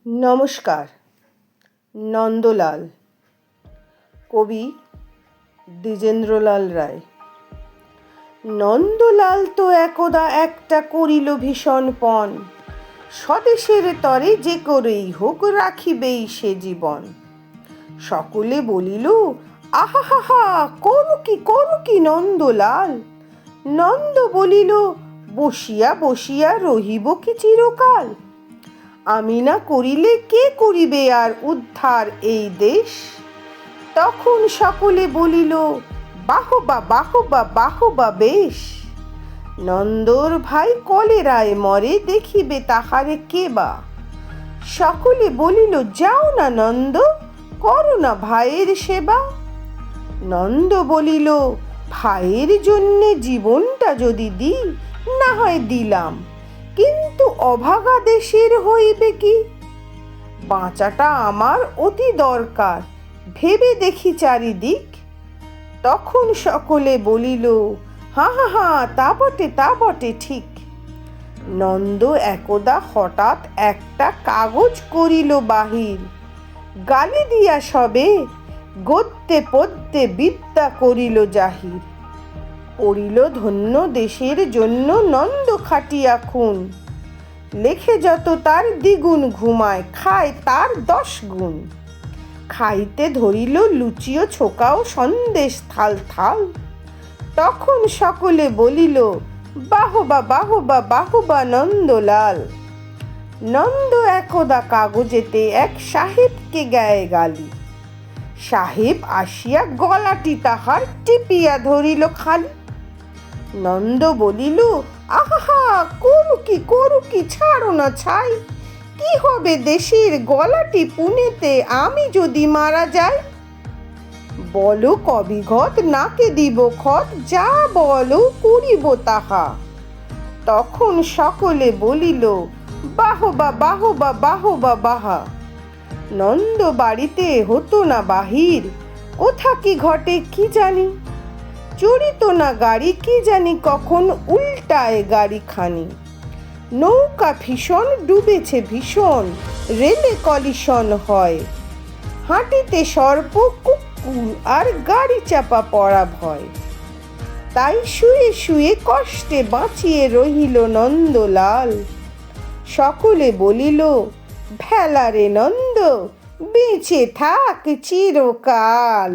নমস্কার। নন্দলাল, কবি দ্বিজেন্দ্রলাল রায়। নন্দলাল তো একদা একটা করিল ভীষণ পণ, স্বদেশের তরে যে করেই হোক রাখিবেই সে জীবন। সকলে বলিল, আহা হা হা, করো কি নন্দলাল? নন্দ বলিল, বসিয়া বসিয়া রহিব কি চিরকাল? আমি না করিলে কে করিবে আর উদ্ধার এই দেশ? তখন সকলে বলিল, বাহবা বাহবা বাহবা বেশ। নন্দর ভাই কলেরায় মরে, দেখিবে তাহারে কে বা? সকলে বলিল, যাও না নন্দ, করো না ভাইয়ের সেবা। নন্দ বলিল, ভাইয়ের জন্যে জীবনটা যদি দিই, না হয় দিলাম, কিন্তু অভাগা দেশের হইবে কি? বাঁচাটা আমার অতি দরকার, ভেবে দেখি চারিদিক। তখন সকলে বলিল, হা হা হা, তা বটে ঠিক। নন্দ একদা হঠাৎ একটা কাগজ করিল বাহির, গালি দিয়া সবে গদ্যে পদ্যে বিদ্যা করিল জাহির। পড়িল ধন্য দেশের জন্য নন্দ খাটিয়া খুন, লেখে যত তার দ্বিগুণ, ঘুমায় খায় তার 10 গুণ। খাইতে ধরিল লুচিও ছোকাও সন্দেশ থাল থাল। তখন সকলে বলিল, বাহবা বাহবা বাহবা নন্দলাল। নন্দ একদা কাগজেতে এক সাহেবকে গায়ে গালি, সাহেব আসিয়া গলাটি তাহার টিপিয়া ধরিল খালি। নন্দ বলিল, আহা, করু কি ছাড়ো না ছাই, কি হবে দেশের গলাটি পুনেতে আমি যদি মারা যাই? বলো কবিঘত, নাকে দিব খত, যা বলো করিব তাহা। তখন সকলে বলিল, বাহবা বাহবা বাহবা বাহা। নন্দ বাড়িতে হতো না বাহির, কোথা কি ঘটে কি জানি, চড়িত না গাড়ি কি জানি কখন উল্টায় গাড়িখানি। নৌকা ভীষণ ডুবেছে ভীষণ, রেলে কলিশন হয়, হাঁটিতে সর্প কুকুর আর গাড়ি চাপা পড়া ভয়। তাই শুয়ে শুয়ে কষ্টে বাঁচিয়ে রহিল নন্দলাল। সকলে বলিল, ভেলা রে নন্দ, বেঁচে থাক চিরকাল।